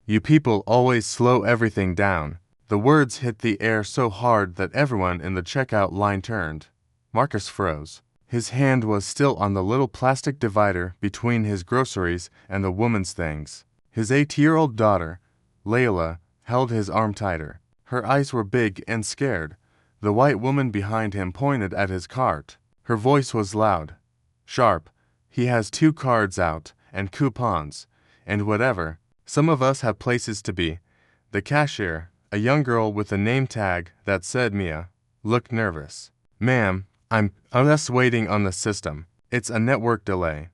You people always slow everything down. The words hit the air so hard that everyone in the checkout line turned. Marcus froze. His hand was still on the little plastic divider between his groceries and the woman's things. His 8-year-old daughter, Layla, held his arm tighter. Her eyes were big and scared. The white woman behind him pointed at his cart. Her voice was loud, sharp. He has 2 cards out, and coupons, and whatever. Some of us have places to be. The cashier, a young girl with a name tag that said Mia, looked nervous. Ma'am, I'm just waiting on the system. It's a network delay.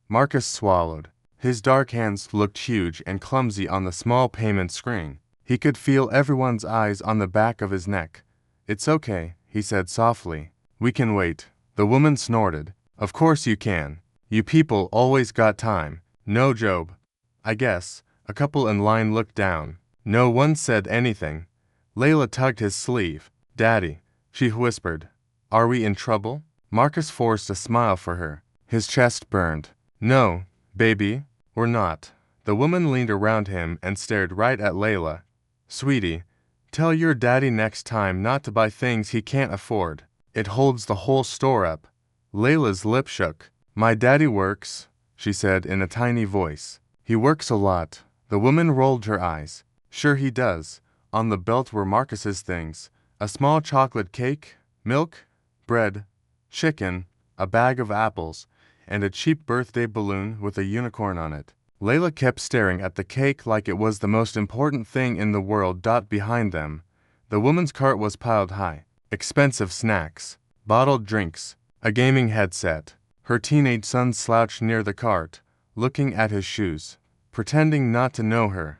Marcus swallowed. His dark hands looked huge and clumsy on the small payment screen. He could feel everyone's eyes on the back of his neck. It's okay, he said softly. We can wait. The woman snorted. Of course you can. You people always got time. No, Job. I guess. A couple in line looked down. No one said anything. Layla tugged his sleeve. Daddy, she whispered. Are we in trouble? Marcus forced a smile for her. His chest burned. No, baby, we're not. The woman leaned around him and stared right at Layla. Sweetie, tell your daddy next time not to buy things he can't afford. It holds the whole store up. Layla's lip shook. My daddy works, she said in a tiny voice. He works a lot. The woman rolled her eyes. Sure he does. On the belt were Marcus's things. A small chocolate cake, milk, bread, chicken, a bag of apples, and a cheap birthday balloon with a unicorn on it. Layla kept staring at the cake like it was the most important thing in the world. Behind them, the woman's cart was piled high. Expensive snacks, bottled drinks, a gaming headset. Her teenage son slouched near the cart, looking at his shoes, pretending not to know her.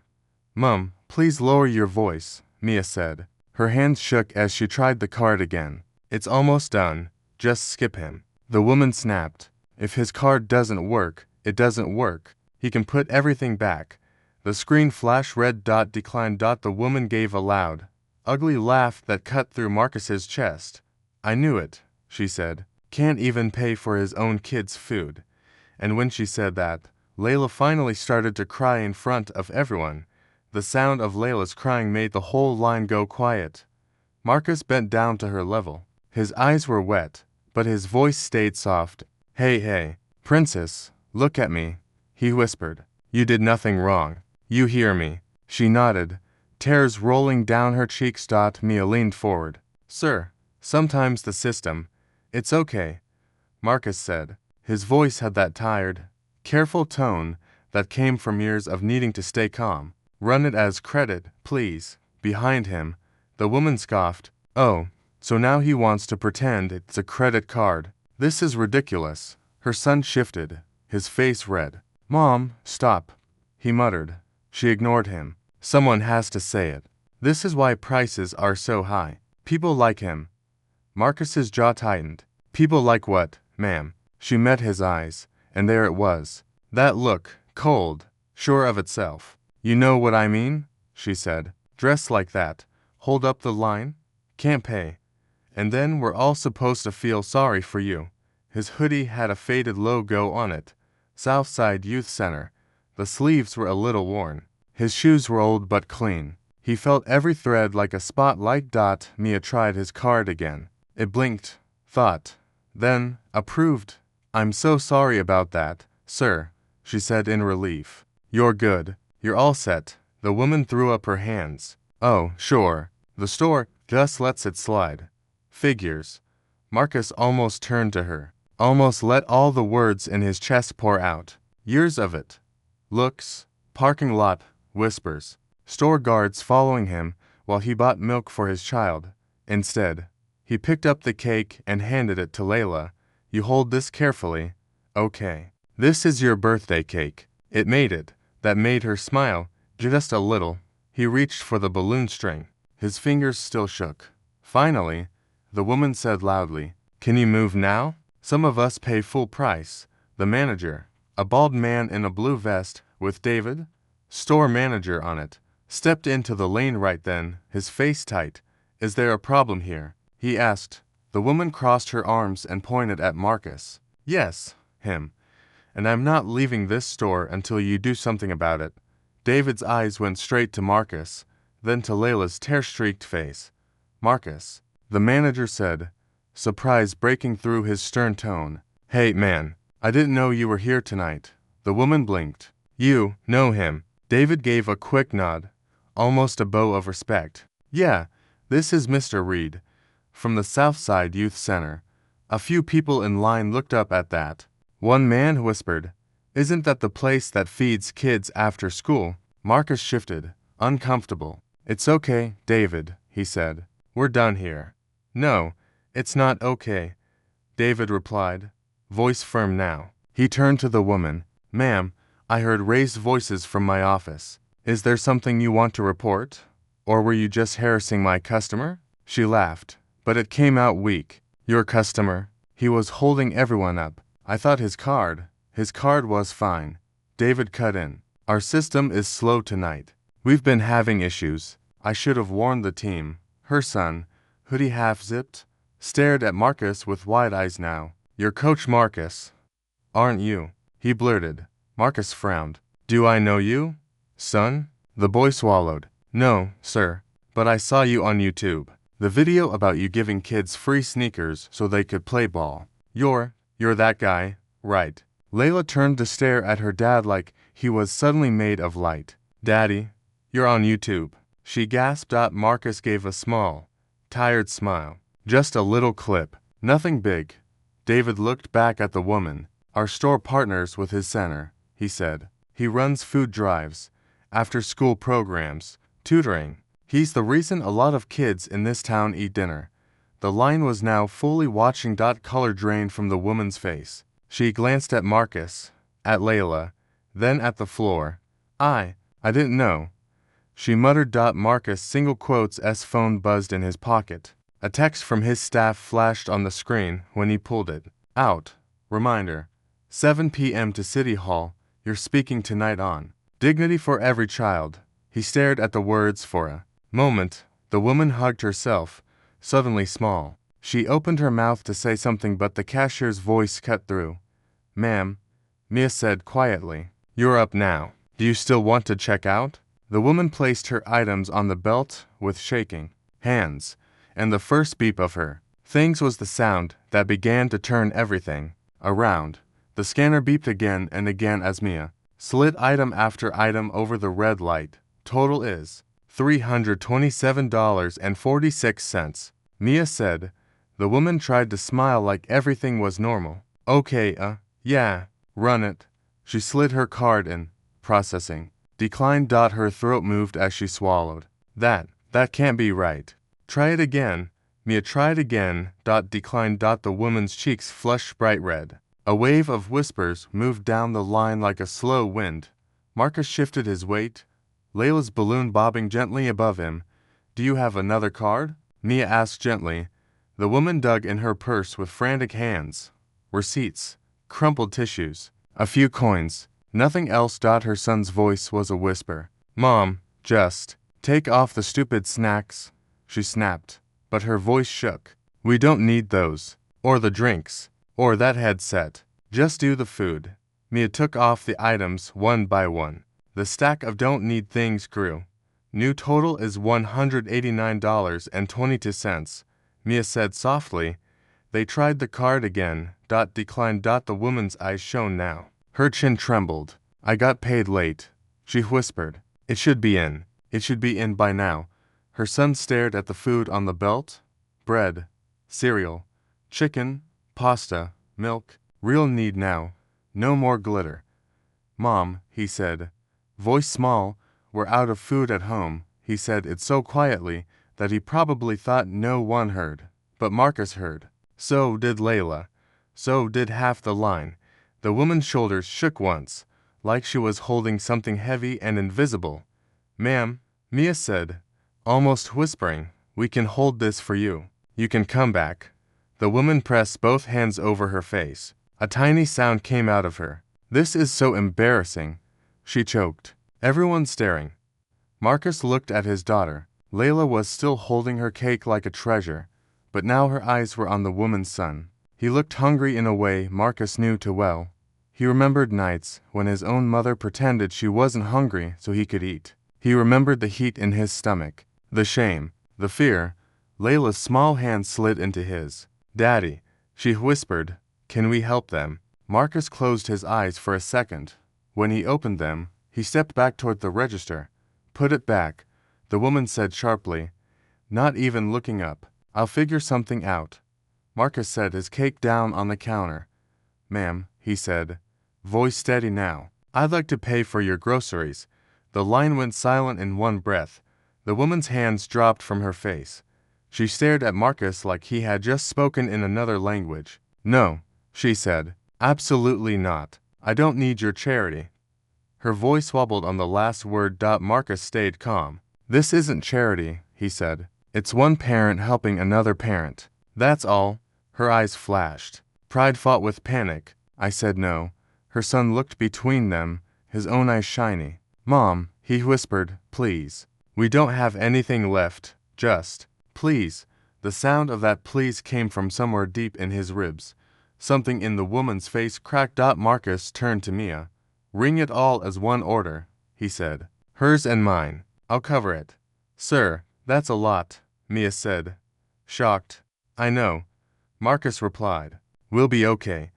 Mum, please lower your voice, Mia said. Her hands shook as she tried the card again. It's almost done. Just skip him. The woman snapped. If his card doesn't work, it doesn't work. He can put everything back. The screen flashed red. Decline. The woman gave a loud, ugly laugh that cut through Marcus's chest. I knew it, she said. Can't even pay for his own kid's food. And when she said that, Layla finally started to cry in front of everyone. The sound of Layla's crying made the whole line go quiet. Marcus bent down to her level. His eyes were wet, but his voice stayed soft. Hey, princess, look at me, he whispered. You did nothing wrong. You hear me? She nodded, tears rolling down her cheeks. Mia leaned forward. Sir, sometimes the system. It's okay, Marcus said. His voice had that tired, careful tone that came from years of needing to stay calm. Run it as credit, please. Behind him, the woman scoffed. Oh, so now he wants to pretend it's a credit card. This is ridiculous. Her son shifted, his face red. Mom, stop, he muttered. She ignored him. Someone has to say it. This is why prices are so high. People like him. Marcus's jaw tightened. People like what, ma'am? She met his eyes, and there it was. That look, cold, sure of itself. You know what I mean? She said. Dress like that. Hold up the line. Can't pay. And then we're all supposed to feel sorry for you. His hoodie had a faded logo on it. Southside Youth Center. The sleeves were a little worn. His shoes were old but clean. He felt every thread like a spotlight. Mia tried his card again. It blinked, thought, then approved. I'm so sorry about that, sir, she said in relief. You're good. You're all set. The woman threw up her hands. Oh, sure. The store just lets it slide. Figures. Marcus almost turned to her. Almost let all the words in his chest pour out. Years of it. Looks. Parking lot. Whispers. Store guards following him while he bought milk for his child. Instead, he picked up the cake and handed it to Layla. You hold this carefully. Okay. This is your birthday cake. It made it. That made her smile, just a little. He reached for the balloon string. His fingers still shook. Finally, the woman said loudly, Can you move now? Some of us pay full price. The manager, a bald man in a blue vest with David, store manager on it, stepped into the lane right then, his face tight. Is there a problem here? He asked. The woman crossed her arms and pointed at Marcus. Yes, him. And I'm not leaving this store until you do something about it. David's eyes went straight to Marcus, then to Layla's tear-streaked face. Marcus, the manager said, surprise breaking through his stern tone. Hey, man, I didn't know you were here tonight. The woman blinked. You know him? David gave a quick nod, almost a bow of respect. Yeah, this is Mr. Reed, from the Southside Youth Center. A few people in line looked up at that. One man whispered, Isn't that the place that feeds kids after school? Marcus shifted, uncomfortable. It's okay, David, he said. We're done here. No, it's not okay, David replied, voice firm now. He turned to the woman. Ma'am, I heard raised voices from my office. Is there something you want to report? Or were you just harassing my customer? She laughed, but it came out weak. Your customer? He was holding everyone up. I thought his card was fine. David cut in. Our system is slow tonight. We've been having issues. I should have warned the team. Her son, hoodie half-zipped, stared at Marcus with wide eyes now. You're Coach Marcus, aren't you? He blurted. Marcus frowned. Do I know you, son? The boy swallowed. No, sir, but I saw you on YouTube. The video about you giving kids free sneakers so they could play ball. You're that guy, right? Layla turned to stare at her dad like he was suddenly made of light. Daddy, you're on YouTube. She gasped. Marcus gave a small, tired smile. Just a little clip. Nothing big. David looked back at the woman. Our store partners with his center, he said. He runs food drives, after-school programs, tutoring. He's the reason a lot of kids in this town eat dinner. The line was now fully watching. Color drained from the woman's face. She glanced at Marcus, at Layla, then at the floor. I didn't know. She muttered. Marcus' single quotes S phone buzzed in his pocket. A text from his staff flashed on the screen when he pulled it out. Reminder, 7 p.m. to City Hall, you're speaking tonight on Dignity for Every Child. He stared at the words for a moment. The woman hugged herself, suddenly small. She opened her mouth to say something, but the cashier's voice cut through. Ma'am, Mia said quietly. You're up now. Do you still want to check out? The woman placed her items on the belt with shaking hands, and the first beep of her things was the sound that began to turn everything around. The scanner beeped again and again as Mia slid item after item over the red light. Total is $327.46, Mia said. The woman tried to smile like everything was normal. Okay, yeah, run it. She slid her card in. Processing. Declined. Her throat moved as she swallowed. That can't be right. Try it again. Mia tried again. Declined. The woman's cheeks flushed bright red. A wave of whispers moved down the line like a slow wind. Marcus shifted his weight, Layla's balloon bobbing gently above him. Do you have another card? Mia asked gently. The woman dug in her purse with frantic hands. Receipts, crumpled tissues, a few coins, nothing else. Her son's voice was a whisper. Mom, just take off the stupid snacks, she snapped, but her voice shook. We don't need those, or the drinks, or that headset. Just do the food. Mia took off the items one by one. The stack of don't need things grew. New total is $189.22, Mia said softly. They tried the card again. Declined. The woman's eyes shone now. Her chin trembled. I got paid late, she whispered. It should be in by now. Her son stared at the food on the belt. Bread, cereal, chicken, pasta, milk. Real need now. No more glitter. Mom, he said. Voice small. We're out of food at home. He said it so quietly that he probably thought no one heard. But Marcus heard. So did Layla. So did half the line. The woman's shoulders shook once, like she was holding something heavy and invisible. Ma'am, Mia said, almost whispering, we can hold this for you. You can come back. The woman pressed both hands over her face. A tiny sound came out of her. This is so embarrassing, she choked. Everyone staring. Marcus looked at his daughter. Layla was still holding her cake like a treasure, but now her eyes were on the woman's son. He looked hungry in a way Marcus knew too well. He remembered nights when his own mother pretended she wasn't hungry so he could eat. He remembered the heat in his stomach, the shame, the fear. Layla's small hand slid into his. "Daddy," she whispered, "can we help them?" Marcus closed his eyes for a second. When he opened them, he stepped back toward the register. "Put it back," the woman said sharply, not even looking up. "I'll figure something out." Marcus set his cake down on the counter. "Ma'am," he said, voice steady now, "I'd like to pay for your groceries." The line went silent in one breath. The woman's hands dropped from her face. She stared at Marcus like he had just spoken in another language. "No," she said. "Absolutely not. I don't need your charity." Her voice wobbled on the last word. Marcus stayed calm. "This isn't charity," he said. "It's one parent helping another parent. That's all." Her eyes flashed. Pride fought with panic. "I said no." Her son looked between them, his own eyes shiny. "Mom," he whispered, "please. We don't have anything left. Just, please." The sound of that please came from somewhere deep in his ribs. Something in the woman's face cracked. Marcus turned to Mia. "Ring it all as one order," he said. "Hers and mine. I'll cover it." "Sir, that's a lot," Mia said, shocked. "I know," Marcus replied. "We'll be okay."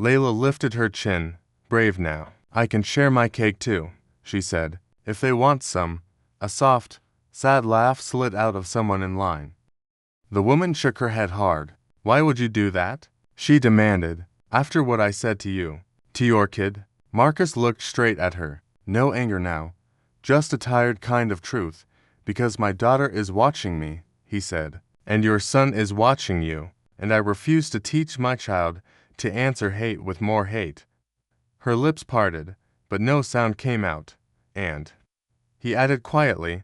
Layla lifted her chin. "Brave now." "I can share my cake too," she said, "if they want some." A soft, sad laugh slid out of someone in line. The woman shook her head hard. "Why would you do that?" she demanded. "After what I said to you." "To your kid?" Marcus looked straight at her. No anger now, just a tired kind of truth. "Because my daughter is watching me," he said. "And your son is watching you. And I refuse to teach my child to answer hate with more hate." Her lips parted, but no sound came out. "And," he added quietly,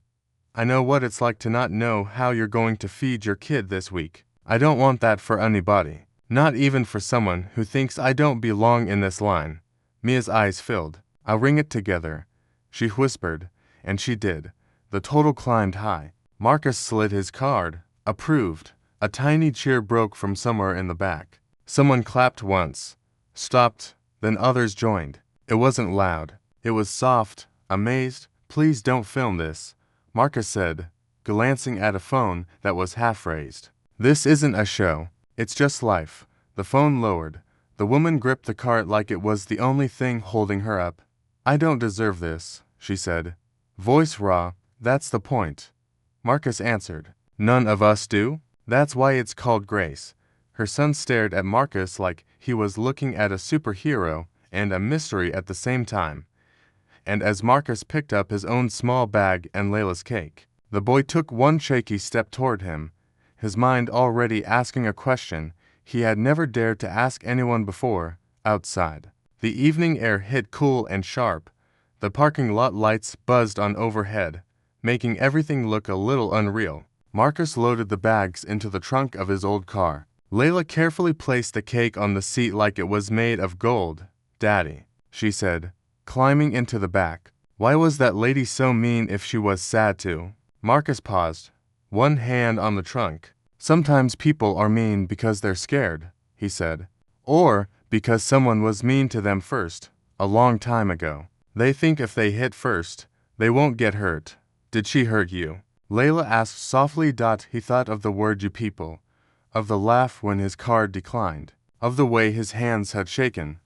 "I know what it's like to not know how you're going to feed your kid this week. I don't want that for anybody. Not even for someone who thinks I don't belong in this line." Mia's eyes filled. "I'll ring it together," she whispered, and she did. The total climbed high. Marcus slid his card. "Approved." A tiny cheer broke from somewhere in the back. Someone clapped once, stopped, then others joined. It wasn't loud. It was soft, amazed. "Please don't film this," Marcus said, glancing at a phone that was half raised. "This isn't a show. It's just life." The phone lowered. The woman gripped the cart like it was the only thing holding her up. "I don't deserve this," she said, voice raw. "That's the point," Marcus answered. "None of us do? That's why it's called grace." Her son stared at Marcus like he was looking at a superhero and a mystery at the same time. And as Marcus picked up his own small bag and Layla's cake, the boy took one shaky step toward him, his mind already asking a question he had never dared to ask anyone before. Outside, the evening air hit cool and sharp. The parking lot lights buzzed on overhead, making everything look a little unreal. Marcus loaded the bags into the trunk of his old car. Layla carefully placed the cake on the seat like it was made of gold. "Daddy," she said, climbing into the back. "Why was that lady so mean if she was sad too?" Marcus paused, one hand on the trunk. "Sometimes people are mean because they're scared," he said. "Or because someone was mean to them first, a long time ago. They think if they hit first, they won't get hurt." "Did she hurt you?" Layla asked softly. He thought of the word "you people," of the laugh when his card declined, of the way his hands had shaken.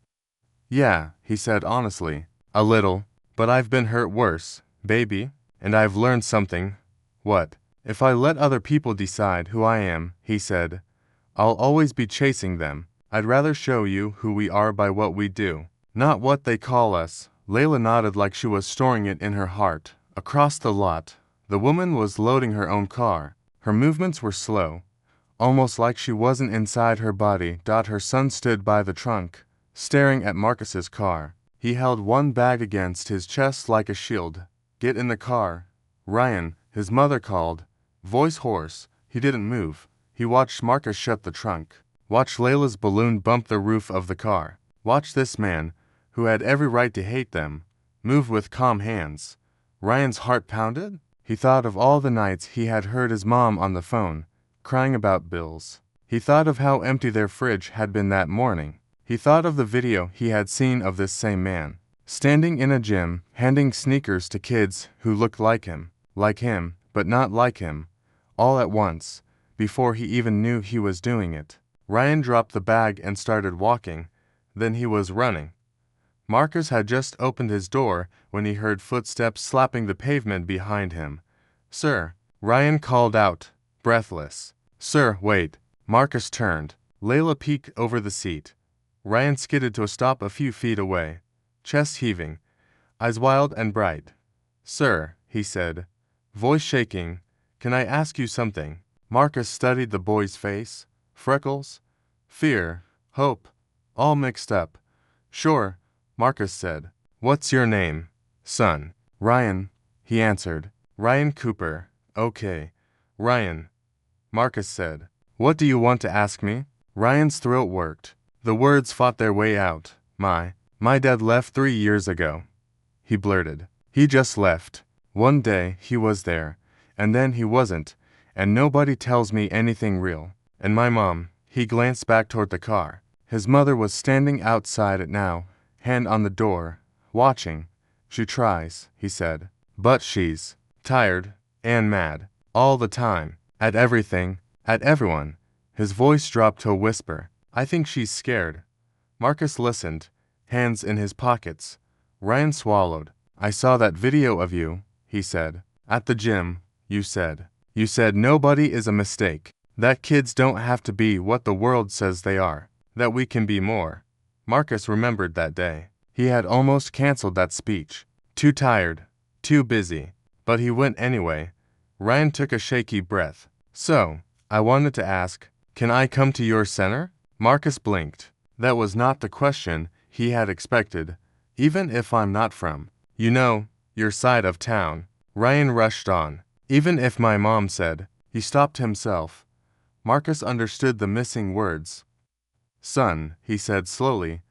"Yeah," he said honestly, "a little. But I've been hurt worse, baby, and I've learned something." "What?" "If I let other people decide who I am," he said, "I'll always be chasing them. I'd rather show you who we are by what we do, not what they call us." Layla nodded like she was storing it in her heart. Across the lot, the woman was loading her own car. Her movements were slow, almost like she wasn't inside her body. Her son stood by the trunk, staring at Marcus's car. He held one bag against his chest like a shield. "Get in the car, Ryan," his mother called, voice hoarse. He didn't move. He watched Marcus shut the trunk, watched Layla's balloon bump the roof of the car, watched this man, who had every right to hate them, move with calm hands. Ryan's heart pounded. He thought of all the nights he had heard his mom on the phone, crying about bills. He thought of how empty their fridge had been that morning. He thought of the video he had seen of this same man, standing in a gym, handing sneakers to kids who looked like him, but not like him, all at once, before he even knew he was doing it. Ryan dropped the bag and started walking, then he was running. Marcus had just opened his door when he heard footsteps slapping the pavement behind him. "Sir," Ryan called out, breathless. "Sir, wait." Marcus turned. Layla peeked over the seat. Ryan skidded to a stop a few feet away, chest heaving, eyes wild and bright. "Sir," he said, voice shaking, "can I ask you something?" Marcus studied the boy's face, freckles, fear, hope, all mixed up. "Sure," Marcus said. "What's your name?" "Son." "Ryan," he answered. "Ryan Cooper." "Okay. Ryan," Marcus said. "What do you want to ask me?" Ryan's throat worked. The words fought their way out. My dad left 3 years ago," he blurted. "He just left. One day he was there, and then he wasn't, and nobody tells me anything real. And my mom," he glanced back toward the car. His mother was standing outside it now, hand on the door, watching. "She tries," he said. "But she's tired and mad. All the time. At everything. At everyone." His voice dropped to a whisper. "I think she's scared." Marcus listened, hands in his pockets. Ryan swallowed. "I saw that video of you," he said. "At the gym, you said. You said nobody is a mistake. That kids don't have to be what the world says they are. That we can be more." Marcus remembered that day. He had almost canceled that speech. Too tired. Too busy. But he went anyway. Ryan took a shaky breath. "So, I wanted to ask, can I come to your center?" Marcus blinked. That was not the question he had expected. "Even if I'm not from, your side of town." Ryan rushed on. "Even if my mom said." He stopped himself. Marcus understood the missing words. "Son," he said slowly,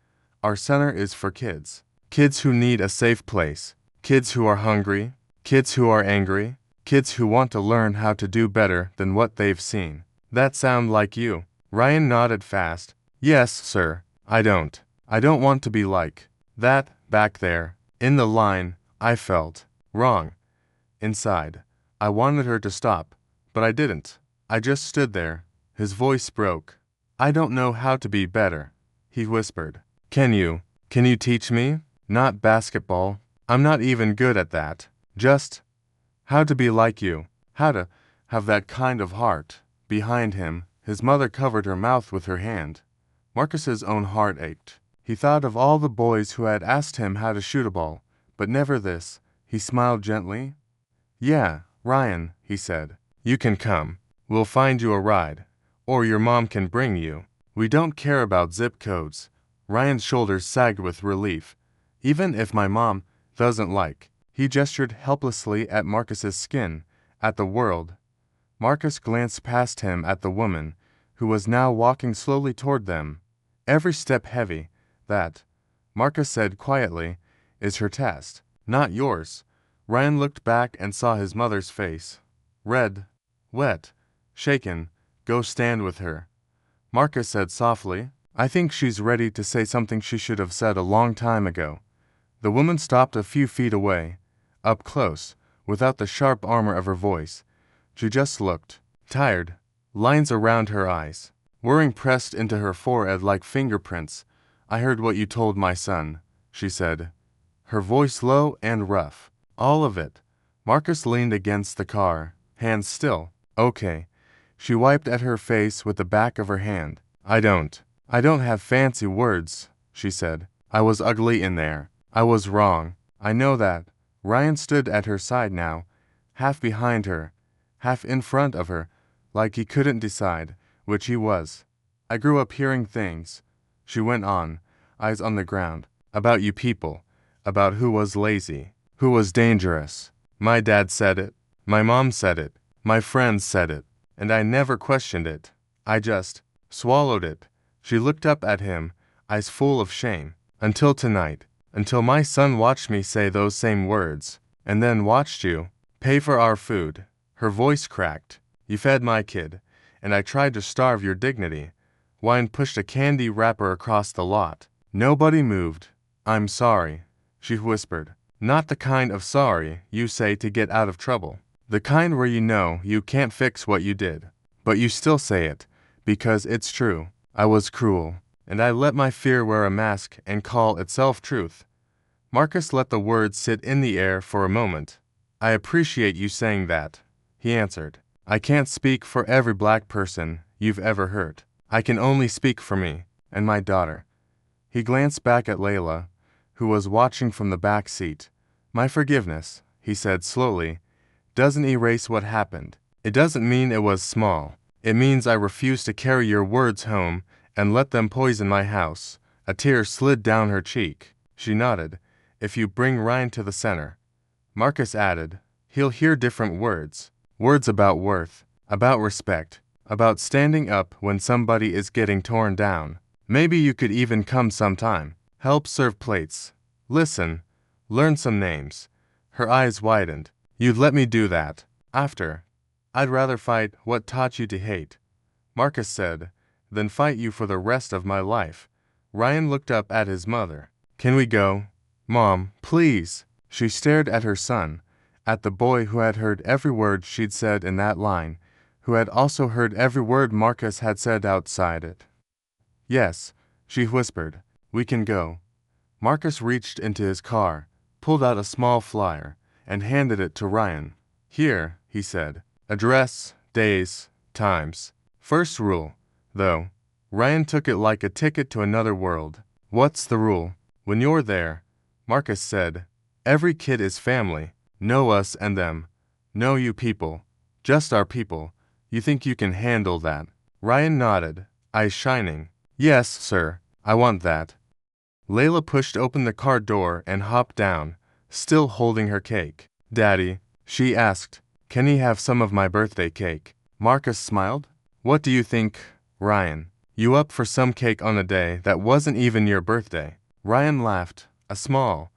"our center is for kids. Kids who need a safe place. Kids who are hungry. Kids who are angry. Kids who want to learn how to do better than what they've seen." "That sound like you?" Ryan nodded fast. "Yes, sir. I don't want to be like that back there. In the line, I felt wrong. Inside. I wanted her to stop, but I didn't. I just stood there." His voice broke. "I don't know how to be better," he whispered. Can you teach me? Not basketball. I'm not even good at that. Just how to be like you. How to have that kind of heart." Behind him, his mother covered her mouth with her hand. Marcus's own heart ached. He thought of all the boys who had asked him how to shoot a ball, but never this. He smiled gently. "Yeah, Ryan," he said. "You can come. We'll find you a ride. Or your mom can bring you. We don't care about zip codes." Ryan's shoulders sagged with relief. "Even if my mom doesn't like." He gestured helplessly at Marcus's skin, at the world. Marcus glanced past him at the woman, who was now walking slowly toward them. "Every step heavy. That," Marcus said quietly, "is her test, not yours." Ryan looked back and saw his mother's face. Red, wet, shaken. "Go stand with her," Marcus said softly. "I think she's ready to say something she should have said a long time ago." The woman stopped a few feet away, up close, without the sharp armor of her voice. She just looked tired, lines around her eyes, worrying pressed into her forehead like fingerprints. "I heard what you told my son," she said, her voice low and rough. "All of it." Marcus leaned against the car, hands still. "Okay." She wiped at her face with the back of her hand. I don't have fancy words," she said. "I was ugly in there. I was wrong. I know that." Ryan stood at her side now, half behind her, half in front of her, like he couldn't decide which he was. "I grew up hearing things," she went on, eyes on the ground, "about you people, about who was lazy, who was dangerous. My dad said it. My mom said it. My friends said it. And I never questioned it. I just swallowed it." She looked up at him, eyes full of shame. "Until tonight. Until my son watched me say those same words. And then watched you pay for our food." Her voice cracked. "You fed my kid, and I tried to starve your dignity. Ryan pushed a candy wrapper across the lot. Nobody moved. I'm sorry, she whispered. Not the kind of sorry you say to get out of trouble. The kind where you know you can't fix what you did. But you still say it, because it's true. I was cruel, and I let my fear wear a mask and call itself truth. Marcus let the words sit in the air for a moment. I appreciate you saying that, he answered. I can't speak for every black person you've ever hurt. I can only speak for me and my daughter. He glanced back at Layla, who was watching from the back seat. My forgiveness, he said slowly, doesn't erase what happened. It doesn't mean it was small. It means I refuse to carry your words home and let them poison my house. A tear slid down her cheek. She nodded. If you bring Ryan to the center, Marcus added, he'll hear different words. Words about worth, about respect, about standing up when somebody is getting torn down. Maybe you could even come sometime. Help serve plates. Listen. Learn some names. Her eyes widened. You'd let me do that. After. I'd rather fight what taught you to hate, Marcus said, than fight you for the rest of my life. Ryan looked up at his mother. Can we go? Mom, please. She stared at her son, at the boy who had heard every word she'd said in that line, who had also heard every word Marcus had said outside it. Yes, she whispered. We can go. Marcus reached into his car, pulled out a small flyer, and handed it to Ryan. Here, he said. Address, days, times. First rule, though. Ryan took it like a ticket to another world. What's the rule? When you're there, Marcus said, every kid is family. Know us and them. Know you people. Just our people. You think you can handle that? Ryan nodded, eyes shining. Yes, sir. I want that. Layla pushed open the car door and hopped down, still holding her cake. Daddy, she asked, can he have some of my birthday cake? Marcus smiled. What do you think, Ryan? You up for some cake on a day that wasn't even your birthday? Ryan laughed, a small,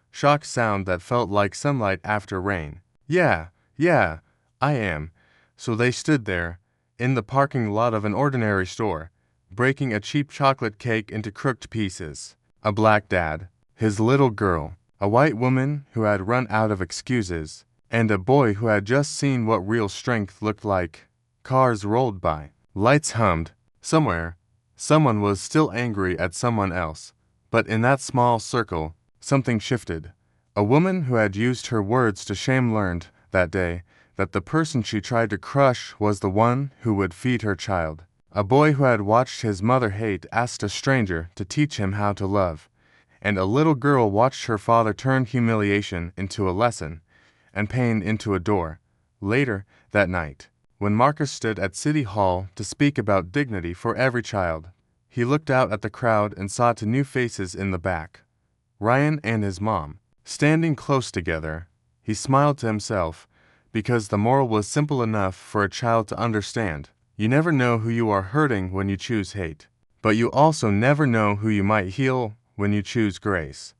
shocked sound that felt like sunlight after rain. Yeah, I am. So they stood there, in the parking lot of an ordinary store, breaking a cheap chocolate cake into crooked pieces. A black dad, his little girl, a white woman who had run out of excuses, and a boy who had just seen what real strength looked like. Cars rolled by. Lights hummed. Somewhere, someone was still angry at someone else. But in that small circle, something shifted. A woman who had used her words to shame learned, that day, that the person she tried to crush was the one who would feed her child. A boy who had watched his mother hate asked a stranger to teach him how to love. And a little girl watched her father turn humiliation into a lesson, and pain into a door. Later, that night, when Marcus stood at City Hall to speak about dignity for every child, he looked out at the crowd and saw two new faces in the back. Ryan and his mom, standing close together. He smiled to himself, because the moral was simple enough for a child to understand. You never know who you are hurting when you choose hate, but you also never know who you might heal when you choose grace.